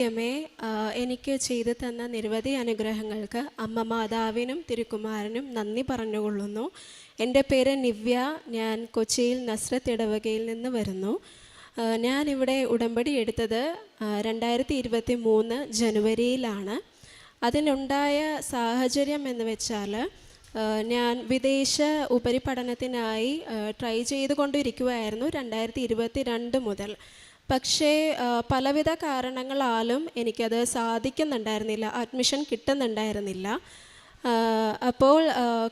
ദൈവമേ, എനിക്ക് ചെയ്തു തന്ന നിരവധി അനുഗ്രഹങ്ങൾക്ക് അമ്മ മാതാവിനും തിരുക്കുമാരനും നന്ദി പറഞ്ഞുകൊള്ളുന്നു. എൻ്റെ പേര് നിവ്യ. ഞാൻ കൊച്ചിയിൽ നസ്രത്ത് ഇടവകയിൽ നിന്ന് വരുന്നു. ഞാനിവിടെ ഉടമ്പടി എടുത്തത് 2023 ജനുവരിയിലാണ്. അതിനുണ്ടായ സാഹചര്യം എന്ന് വെച്ചാൽ, ഞാൻ വിദേശ ഉപരിപഠനത്തിനായി ട്രൈ ചെയ്തുകൊണ്ടിരിക്കുമായിരുന്നു 2022 മുതൽ. പക്ഷേ പലവിധ കാരണങ്ങളാലും എനിക്കത് സാധിക്കുന്നുണ്ടായിരുന്നില്ല, അഡ്മിഷൻ കിട്ടുന്നുണ്ടായിരുന്നില്ല. അപ്പോൾ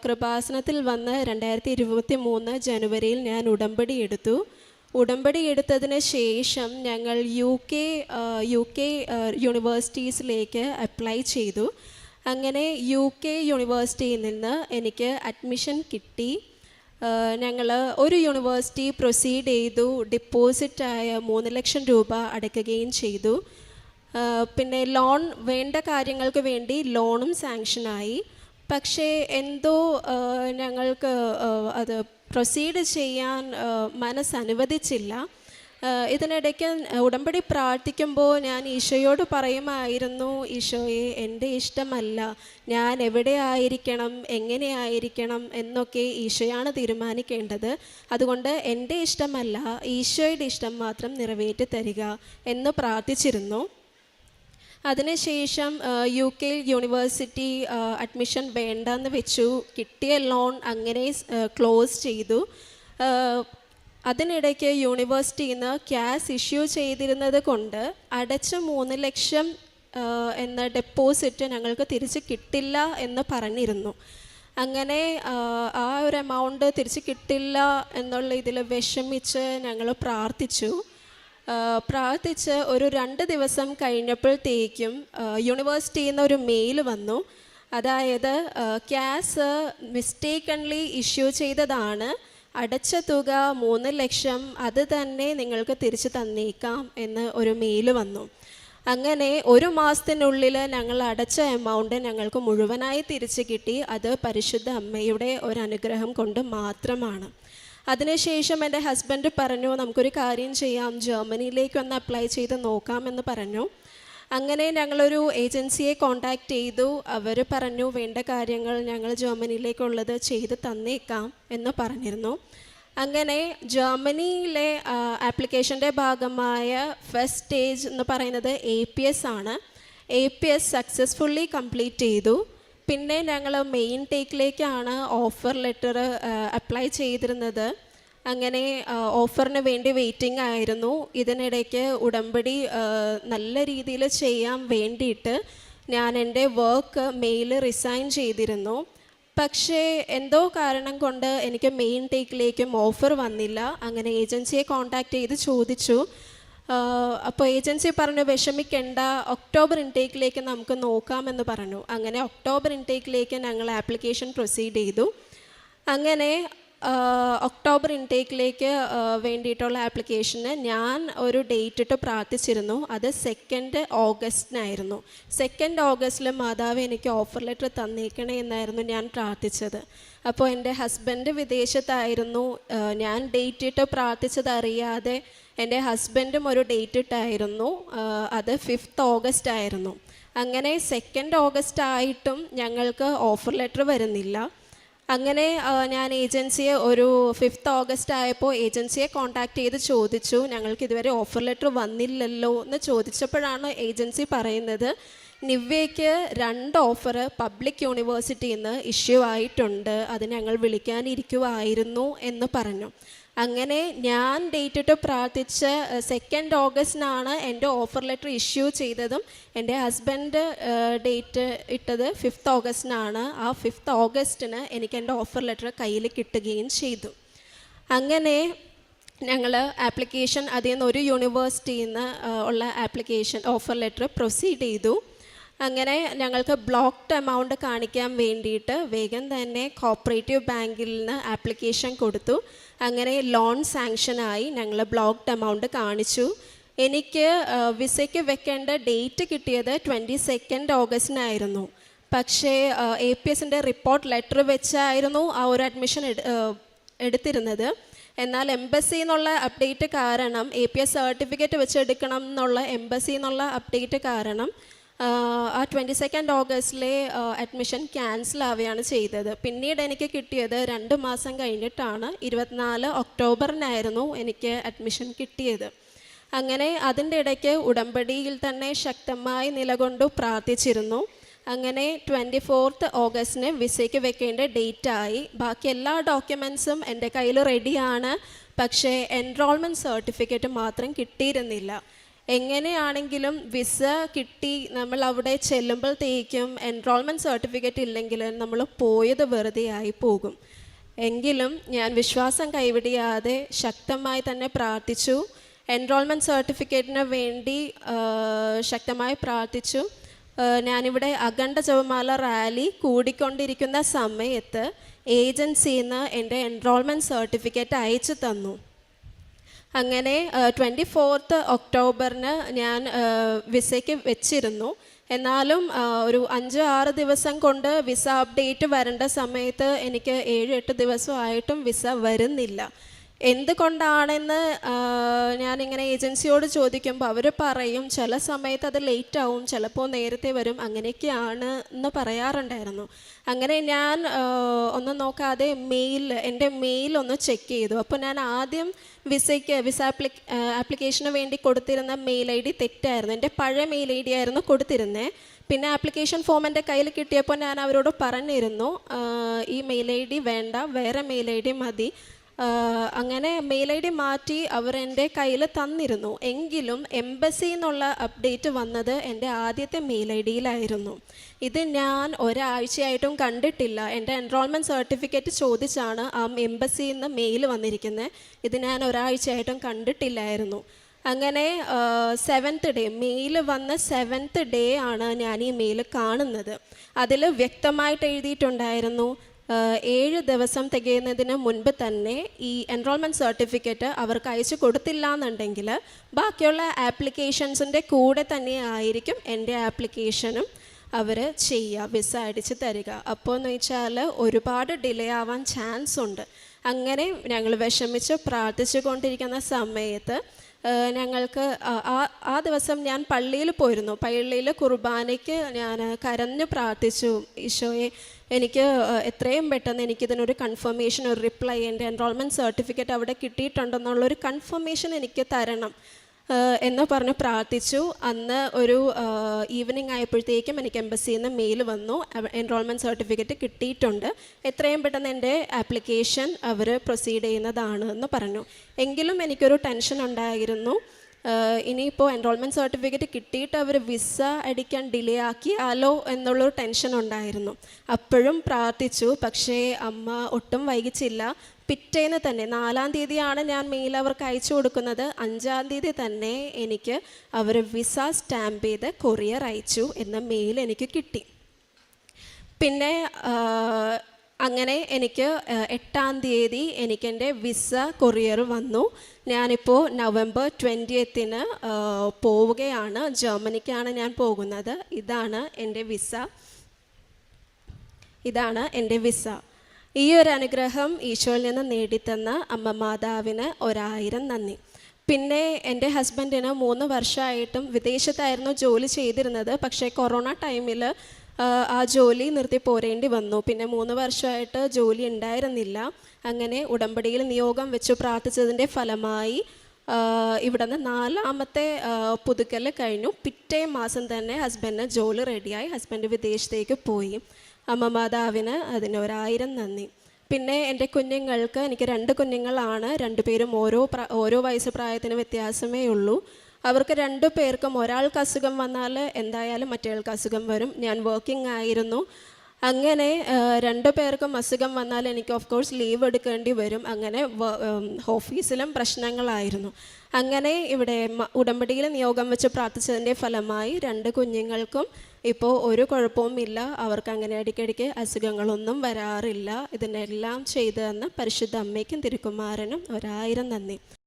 കൃപാസനത്തിൽ വന്ന് 2023 ജനുവരിയിൽ ഞാൻ ഉടമ്പടി എടുത്തു. ഉടമ്പടി എടുത്തതിന് ശേഷം ഞങ്ങൾ യു കെ യൂണിവേഴ്സിറ്റീസിലേക്ക് അപ്ലൈ ചെയ്തു. അങ്ങനെ യു കെ യൂണിവേഴ്സിറ്റിയിൽ നിന്ന് എനിക്ക് അഡ്മിഷൻ കിട്ടി. ഞങ്ങൾ ഒരു യൂണിവേഴ്സിറ്റി പ്രൊസീഡ് ചെയ്തു. ഡിപ്പോസിറ്റായ 3 ലക്ഷം രൂപ അടയ്ക്കുകയും ചെയ്തു. പിന്നെ ലോൺ വേണ്ട കാര്യങ്ങൾക്ക് വേണ്ടി ലോണും സാങ്ഷനായി. പക്ഷേ എന്തോ ഞങ്ങൾക്ക് അത് പ്രൊസീഡ് ചെയ്യാൻ മനസ്സനുവദിച്ചില്ല. ഇതിനിടയ്ക്ക് ഉടമ്പടി പ്രാർത്ഥിക്കുമ്പോൾ ഞാൻ ഈശോയോട് പറയുമായിരുന്നു, ഈശോയെ, എൻ്റെ ഇഷ്ടമല്ല, ഞാൻ എവിടെ ആയിരിക്കണം, എങ്ങനെയായിരിക്കണം എന്നൊക്കെ ഈശോയാണ് തീരുമാനിക്കേണ്ടത്. അതുകൊണ്ട് എൻ്റെ ഇഷ്ടമല്ല, ഈശോയുടെ ഇഷ്ടം മാത്രം നിറവേറ്റി തരിക എന്ന് പ്രാർത്ഥിച്ചിരുന്നു. അതിനുശേഷം യു കെ യൂണിവേഴ്സിറ്റി അഡ്മിഷൻ വേണ്ടെന്ന് വെച്ചു. കിട്ടിയ ലോൺ അങ്ങനെ ക്ലോസ് ചെയ്തു. അതിനിടയ്ക്ക് യൂണിവേഴ്സിറ്റിയിൽ നിന്ന് ക്യാഷ് ഇഷ്യൂ ചെയ്തിരുന്നത് കൊണ്ട് അടച്ച 3 ലക്ഷം എന്ന ഡെപ്പോസിറ്റ് ഞങ്ങൾക്ക് തിരിച്ച് കിട്ടില്ല എന്ന് പറഞ്ഞിരുന്നു. അങ്ങനെ ആ ഒരു എമൗണ്ട് തിരിച്ച് കിട്ടില്ല എന്നുള്ള ഇതിൽ വിഷമിച്ച് ഞങ്ങൾ പ്രാർത്ഥിച്ച് ഒരു 2 ദിവസം കഴിഞ്ഞപ്പോഴത്തേക്കും യൂണിവേഴ്സിറ്റിയിൽ നിന്ന് ഒരു മെയിൽ വന്നു. അതായത് ക്യാഷ് മിസ്റ്റേക്കൺലി ഇഷ്യൂ ചെയ്തതാണ്, അടച്ച തുക 3 ലക്ഷം അത് തന്നെ നിങ്ങൾക്ക് തിരിച്ചു തന്നേക്കാം എന്ന് ഒരു മെയിൽ വന്നു. അങ്ങനെ 1 മാസത്തിനുള്ളിൽ ഞങ്ങൾ അടച്ച എമൗണ്ട് ഞങ്ങൾക്ക് മുഴുവനായി തിരിച്ചു കിട്ടി. അത് പരിശുദ്ധ അമ്മയുടെ ഒരു അനുഗ്രഹം കൊണ്ട് മാത്രമാണ്. അതിനുശേഷം എൻ്റെ ഹസ്ബൻഡ് പറഞ്ഞു, നമുക്കൊരു കാര്യം ചെയ്യാം, ജർമ്മനിയിലേക്ക് ഒന്ന് അപ്ലൈ ചെയ്ത് നോക്കാമെന്ന് പറഞ്ഞു. അങ്ങനെ ഞങ്ങളൊരു ഏജൻസിയെ കോണ്ടാക്ട് ചെയ്തു. അവർ പറഞ്ഞു, വേണ്ട കാര്യങ്ങൾ ഞങ്ങൾ ജർമ്മനിയിലേക്കുള്ളത് ചെയ്ത് തന്നേക്കാം എന്ന് പറഞ്ഞിരുന്നു. അങ്ങനെ ജർമ്മനിയിലെ ആപ്ലിക്കേഷൻ്റെ ഭാഗമായ ഫസ്റ്റ് സ്റ്റേജ് എന്ന് പറയുന്നത് APS ആണ്. APS സക്സസ്ഫുള്ളി കംപ്ലീറ്റ് ചെയ്തു. പിന്നെ ഞങ്ങൾ മെയിൻ ടേക്കിലേക്കാണ് ഓഫർ ലെറ്റർ അപ്ലൈ ചെയ്തിരുന്നത്. അങ്ങനെ ഓഫറിന് വേണ്ടി വെയിറ്റിംഗ് ആയിരുന്നു. ഇതിനിടയ്ക്ക് ഉടമ്പടി നല്ല രീതിയിൽ ചെയ്യാൻ വേണ്ടിയിട്ട് ഞാൻ എൻ്റെ വർക്ക് മെയിൽ റിസൈൻ ചെയ്തിരുന്നു. പക്ഷേ എന്തോ കാരണം കൊണ്ട് എനിക്ക് മെയിൻ ടേക്കിലേക്കും ഓഫർ വന്നില്ല. അങ്ങനെ ഏജൻസിയെ കോണ്ടാക്ട് ചെയ്ത് ചോദിച്ചു. അപ്പോൾ ഏജൻസി പറഞ്ഞു, വിഷമിക്കേണ്ട, ഒക്ടോബർ ഇൻടേക്കിലേക്ക് നമുക്ക് നോക്കാമെന്ന് പറഞ്ഞു. അങ്ങനെ ഒക്ടോബർ ഇൻടേക്കിലേക്ക് ഞങ്ങൾ ആപ്ലിക്കേഷൻ പ്രൊസീഡ് ചെയ്തു. അങ്ങനെ ഒക്ടോബർ ഇൻടേക്കിലേക്ക് വേണ്ടിയിട്ടുള്ള ആപ്ലിക്കേഷന് ഞാൻ ഒരു ഡേറ്റ് ഇട്ട് പ്രാർത്ഥിച്ചിരുന്നു. അത് 2 ഓഗസ്റ്റിനായിരുന്നു. 2 ഓഗസ്റ്റിൽ മാതാവ് എനിക്ക് ഓഫർ ലെറ്റർ തന്നേക്കണേ എന്നായിരുന്നു ഞാൻ പ്രാർത്ഥിച്ചത്. അപ്പോൾ എൻ്റെ ഹസ്ബൻഡ് വിദേശത്തായിരുന്നു. ഞാൻ ഡേറ്റ് ഇട്ട് പ്രാർത്ഥിച്ചത് അറിയാതെ എൻ്റെ ഹസ്ബൻഡും ഒരു ഡേറ്റ് ഇട്ടായിരുന്നു. അത് 5 ഓഗസ്റ്റ് ആയിരുന്നു. അങ്ങനെ 2 ഓഗസ്റ്റ് ആയിട്ടും ഞങ്ങൾക്ക് ഓഫർ ലെറ്റർ വരുന്നില്ല. അങ്ങനെ ഞാൻ ഏജൻസിയെ ഒരു 5 ഓഗസ്റ്റ് ആയപ്പോൾ ഏജൻസിയെ കോണ്ടാക്ട് ചെയ്ത് ചോദിച്ചു, ഞങ്ങൾക്ക് ഇതുവരെ ഓഫർ ലെറ്റർ വന്നില്ലല്ലോ എന്ന് ചോദിച്ചപ്പോഴാണ് ഏജൻസി പറയുന്നത്, നിവ്യയ്ക്ക് 2 ഓഫർ പബ്ലിക് യൂണിവേഴ്സിറ്റിയിൽ നിന്ന് ഇഷ്യൂ ആയിട്ടുണ്ട്, അത് ഞങ്ങൾ വിളിക്കാനിരിക്കുമായിരുന്നു എന്ന് പറഞ്ഞു. അങ്ങനെ ഞാൻ ഡേറ്റ് ഇട്ട് പ്രാർത്ഥിച്ച 2 ഓഗസ്റ്റിനാണ് എൻ്റെ ഓഫർ ലെറ്റർ ഇഷ്യൂ ചെയ്തതും. എൻ്റെ ഹസ്ബൻഡ് ഡേറ്റ് ഇട്ടത് 5 ഓഗസ്റ്റിനാണ്. ആ 5 ഓഗസ്റ്റിന് എനിക്ക് എൻ്റെ ഓഫർ ലെറ്റർ കയ്യിൽ കിട്ടുകയും ചെയ്തു. അങ്ങനെ ഞങ്ങൾ ആപ്ലിക്കേഷൻ അതിൽ നിന്ന് ഒരു യൂണിവേഴ്സിറ്റിയിൽ നിന്ന് ഉള്ള ആപ്ലിക്കേഷൻ ഓഫർ ലെറ്റർ പ്രൊസീഡ് ചെയ്തു. അങ്ങനെ ഞങ്ങൾക്ക് ബ്ലോക്ക്ഡ് എമൗണ്ട് കാണിക്കാൻ വേണ്ടിയിട്ട് വേഗം തന്നെ കോപ്പറേറ്റീവ് ബാങ്കിൽ നിന്ന് ആപ്ലിക്കേഷൻ കൊടുത്തു. അങ്ങനെ ലോൺ സാങ്ഷനായി. ഞങ്ങൾ ബ്ലോക്ക്ഡ് എമൗണ്ട് കാണിച്ചു. എനിക്ക് വിസയ്ക്ക് വെക്കേണ്ട ഡേറ്റ് കിട്ടിയത് 22 ഓഗസ്റ്റിനായിരുന്നു. പക്ഷേ APSൻ്റെ റിപ്പോർട്ട് ലെറ്റർ വെച്ചായിരുന്നു ആ ഒരു അഡ്മിഷൻ എടുത്തിരുന്നത്. എന്നാൽ എംബസി എന്നുള്ള അപ്ഡേറ്റ് കാരണം APS സർട്ടിഫിക്കറ്റ് വെച്ചെടുക്കണം എന്നുള്ള എംബസി എന്നുള്ള അപ്ഡേറ്റ് കാരണം ആ 22 ഓഗസ്റ്റിലെ അഡ്മിഷൻ ക്യാൻസൽ ആവുകയാണ് ചെയ്തത്. പിന്നീട് എനിക്ക് കിട്ടിയത് 2 മാസം കഴിഞ്ഞിട്ടാണ്, 24 ഒക്ടോബറിനായിരുന്നു എനിക്ക് അഡ്മിഷൻ കിട്ടിയത്. അങ്ങനെ അതിൻ്റെ ഇടയ്ക്ക് ഉടമ്പടിയിൽ തന്നെ ശക്തമായി നിലകൊണ്ടു പ്രാർത്ഥിച്ചിരുന്നു. അങ്ങനെ 24 ഓഗസ്റ്റിന് വിസയ്ക്ക് വെക്കേണ്ട ഡേറ്റായി. ബാക്കി എല്ലാ ഡോക്യുമെൻസും എൻ്റെ കയ്യിൽ റെഡിയാണ്. പക്ഷേ എൻറോൾമെൻറ്റ് സർട്ടിഫിക്കറ്റ് മാത്രം കിട്ടിയിരുന്നില്ല. എങ്ങനെയാണെങ്കിലും വിസ കിട്ടി നമ്മൾ അവിടെ ചെല്ലുമ്പോഴത്തേക്കും എൻറോൾമെൻറ്റ് സർട്ടിഫിക്കറ്റ് ഇല്ലെങ്കിൽ നമ്മൾ പോയത് വെറുതെ ആയി പോകും. എങ്കിലും ഞാൻ വിശ്വാസം കൈവിടിയാതെ ശക്തമായി തന്നെ പ്രാർത്ഥിച്ചു. എൻറോൾമെൻറ്റ് സർട്ടിഫിക്കറ്റിന് വേണ്ടി ശക്തമായി പ്രാർത്ഥിച്ചു. ഞാനിവിടെ അഖണ്ഡ ജപമാല റാലി കൂടിക്കൊണ്ടിരിക്കുന്ന സമയത്ത് ഏജൻസിയിൽ നിന്ന് എൻ്റെ എൻറോൾമെൻറ്റ് സർട്ടിഫിക്കറ്റ് അയച്ചു തന്നു. അങ്ങനെ 24 ഒക്ടോബറിന് ഞാൻ വിസയ്ക്ക് വെച്ചിരുന്നു. എന്നാലും ഒരു 5-6 ദിവസം കൊണ്ട് വിസ അപ്ഡേറ്റ് വരേണ്ട സമയത്ത് എനിക്ക് 7-8 ദിവസമായിട്ടും വിസ വരുന്നില്ല. എന്തുകൊണ്ടാണെന്ന് ഞാനിങ്ങനെ ഏജൻസിയോട് ചോദിക്കുമ്പോൾ അവർ പറയും ചില സമയത്ത് അത് ലേറ്റ് ആവും, ചിലപ്പോൾ നേരത്തെ വരും, അങ്ങനെയൊക്കെയാണ് എന്ന് പറയാറുണ്ടായിരുന്നു. അങ്ങനെ ഞാൻ ഒന്നും നോക്കാതെ എൻ്റെ മെയിൽ ഒന്ന് ചെക്ക് ചെയ്തു. അപ്പോൾ ഞാൻ ആദ്യം വിസ ആപ്ലിക്കേഷന് വേണ്ടി കൊടുത്തിരുന്ന മെയിൽ ID തെറ്റായിരുന്നു. എൻ്റെ പഴയ മെയിൽ ID ആയിരുന്നു കൊടുത്തിരുന്നത്. പിന്നെ ആപ്ലിക്കേഷൻ ഫോം എൻ്റെ കയ്യിൽ കിട്ടിയപ്പോൾ ഞാൻ അവരോട് പറഞ്ഞിരുന്നു ഈ മെയിൽ ID വേണ്ട, വേറെ മെയിൽ ID മതി. അങ്ങനെ മെയിൽ ID മാറ്റി അവർ എൻ്റെ കയ്യിൽ തന്നിരുന്നു. എങ്കിലും എംബസി എന്നുള്ള അപ്ഡേറ്റ് വന്നത് എൻ്റെ ആദ്യത്തെ മെയിൽ IDയിലായിരുന്നു. ഇത് ഞാൻ ഒരാഴ്ചയായിട്ടും കണ്ടിട്ടില്ല. എൻ്റെ എൻറോൾമെൻറ്റ് സർട്ടിഫിക്കറ്റ് ചോദിച്ചാണ് ആ എംബസിയിൽ നിന്ന് മെയിൽ വന്നിരിക്കുന്നത്. ഇത് ഞാൻ ഒരാഴ്ചയായിട്ടും കണ്ടിട്ടില്ലായിരുന്നു. അങ്ങനെ 7th ഡേ മെയിൽ വന്ന 7th ഡേ ആണ് ഞാൻ ഈ മെയിൽ കാണുന്നത്. അതിൽ വ്യക്തമായിട്ട് എഴുതിയിട്ടുണ്ടായിരുന്നു 7 ദിവസം തികയുന്നതിന് മുൻപ് തന്നെ ഈ എൻറോൾമെൻറ്റ് സർട്ടിഫിക്കറ്റ് അവർക്ക് അയച്ചു കൊടുത്തില്ല എന്നുണ്ടെങ്കിൽ ബാക്കിയുള്ള ആപ്ലിക്കേഷൻസിൻ്റെ കൂടെ തന്നെ ആയിരിക്കും എൻ്റെ ആപ്ലിക്കേഷനും അവർ ചെയ്യുക, വിസ അടിച്ച് തരിക. അപ്പോൾ എന്ന് വെച്ചാൽ ഒരുപാട് ഡിലേ ആവാൻ ചാൻസ് ഉണ്ട്. അങ്ങനെ ഞങ്ങൾ വിഷമിച്ച് പ്രാർത്ഥിച്ചു കൊണ്ടിരിക്കുന്ന സമയത്ത് ഞങ്ങൾക്ക് ആ ദിവസം ഞാൻ പള്ളിയിൽ പോയിരുന്നു. പള്ളിയിൽ കുർബാനയ്ക്ക് ഞാൻ കരഞ്ഞു പ്രാർത്ഥിച്ചു, ഈശോയെ എനിക്ക് എത്രയും പെട്ടെന്ന് എനിക്കിതിനൊരു കൺഫർമേഷൻ, ഒരു റിപ്ലൈ, എൻ്റെ എൻറോൾമെൻറ്റ് സർട്ടിഫിക്കറ്റ് അവിടെ കിട്ടിയിട്ടുണ്ടെന്നുള്ളൊരു കൺഫർമേഷൻ എനിക്ക് തരണം എന്ന് പറഞ്ഞ് പ്രാർത്ഥിച്ചു. അന്ന് ഒരു ഈവനിങ് ആയപ്പോഴത്തേക്കും എനിക്ക് എംബസിയിൽ നിന്ന് മെയിൽ വന്നു, എൻറോൾമെൻറ്റ് സർട്ടിഫിക്കറ്റ് കിട്ടിയിട്ടുണ്ട്, എത്രയും പെട്ടെന്ന് എൻ്റെ ആപ്ലിക്കേഷൻ അവർ പ്രൊസീഡ് ചെയ്യുന്നതാണ് എന്ന് പറഞ്ഞു. എങ്കിലും എനിക്കൊരു ടെൻഷൻ ഉണ്ടായിരുന്നു. ഇനിയിപ്പോൾ എൻറോൾമെൻറ്റ് സർട്ടിഫിക്കറ്റ് കിട്ടിയിട്ട് അവർ വിസ അടിക്കാൻ ഡിലേ ആക്കിയാലോ എന്നുള്ളൊരു ടെൻഷൻ ഉണ്ടായിരുന്നു. അപ്പോഴും പ്രാർത്ഥിച്ചു. പക്ഷേ അമ്മ ഒട്ടും വൈകിച്ചില്ല. പിറ്റേന്ന് തന്നെ 4-ാം തീയതിയാണ് ഞാൻ മെയിൽ അവർക്ക് അയച്ചു കൊടുക്കുന്നത്. 5-ാം തീയതി തന്നെ എനിക്ക് അവർ വിസ സ്റ്റാമ്പ് ചെയ്ത് കൊറിയർ അയച്ചു എന്ന മെയിൽ എനിക്ക് കിട്ടി. പിന്നെ അങ്ങനെ എനിക്ക് 8-ാം തീയതി എനിക്കെൻ്റെ വിസ കൊറിയർ വന്നു. ഞാനിപ്പോൾ November 20th പോവുകയാണ്. ജർമ്മനിക്കാണ് ഞാൻ പോകുന്നത്. ഇതാണ് എൻ്റെ വിസ. ഈ ഒരു അനുഗ്രഹം ഈശോയിൽ നിന്ന് നേടിത്തന്ന അമ്മ മാതാവിന് 1000 നന്ദി. പിന്നെ എൻ്റെ ഹസ്ബൻഡിന് 3 വർഷമായിട്ടും വിദേശത്തായിരുന്നു ജോലി ചെയ്തിരുന്നത്. പക്ഷേ കൊറോണ ടൈമിൽ ആ ജോലി നിർത്തി പോരേണ്ടി വന്നു. പിന്നെ 3 വർഷമായിട്ട് ജോലി ഉണ്ടായിരുന്നില്ല. അങ്ങനെ ഉടമ്പടിയിൽ നിയോഗം വെച്ച് പ്രാർത്ഥിച്ചതിൻ്റെ ഫലമായി ഇവിടുന്ന് 4ാമത്തെ പുതുക്കൽ കഴിഞ്ഞു. പിറ്റേ മാസം തന്നെ ഹസ്ബൻഡിന് ജോലി റെഡിയായി. ഹസ്ബൻഡ് വിദേശത്തേക്ക് പോയി. അമ്മ മാതാവിന് അതിന് 1000 നന്ദി. പിന്നെ എൻ്റെ കുഞ്ഞുങ്ങൾക്ക്, എനിക്ക് 2 കുഞ്ഞുങ്ങളാണ്. 2 പേരും ഓരോ വയസ്സ് പ്രായത്തിന് വ്യത്യാസമേ ഉള്ളൂ. അവർക്ക് 2 പേർക്കും ഒരാൾക്ക് അസുഖം വന്നാൽ എന്തായാലും മറ്റേയാൾക്ക് അസുഖം വരും. ഞാൻ വർക്കിംഗ് ആയിരുന്നു. അങ്ങനെ 2 പേർക്കും അസുഖം വന്നാൽ എനിക്ക് ഓഫ് കോഴ്സ് ലീവ് എടുക്കേണ്ടി വരും. അങ്ങനെ ഓഫീസിലും പ്രശ്നങ്ങളായിരുന്നു. അങ്ങനെ ഇവിടെ ഉടമ്പടിയിൽ നിയോഗം വെച്ച് പ്രാർത്ഥിച്ചതിൻ്റെ ഫലമായി 2 കുഞ്ഞുങ്ങൾക്കും ഇപ്പോൾ ഒരു കുഴപ്പവുമില്ല. അവർക്ക് അങ്ങനെ ഇടയ്ക്കിടയ്ക്ക് അസുഖങ്ങളൊന്നും വരാറില്ല. ഇതിനെല്ലാം ചെയ്തു തന്ന പരിശുദ്ധ അമ്മയ്ക്കും തിരുക്കുമാരനും 1000 നന്ദി.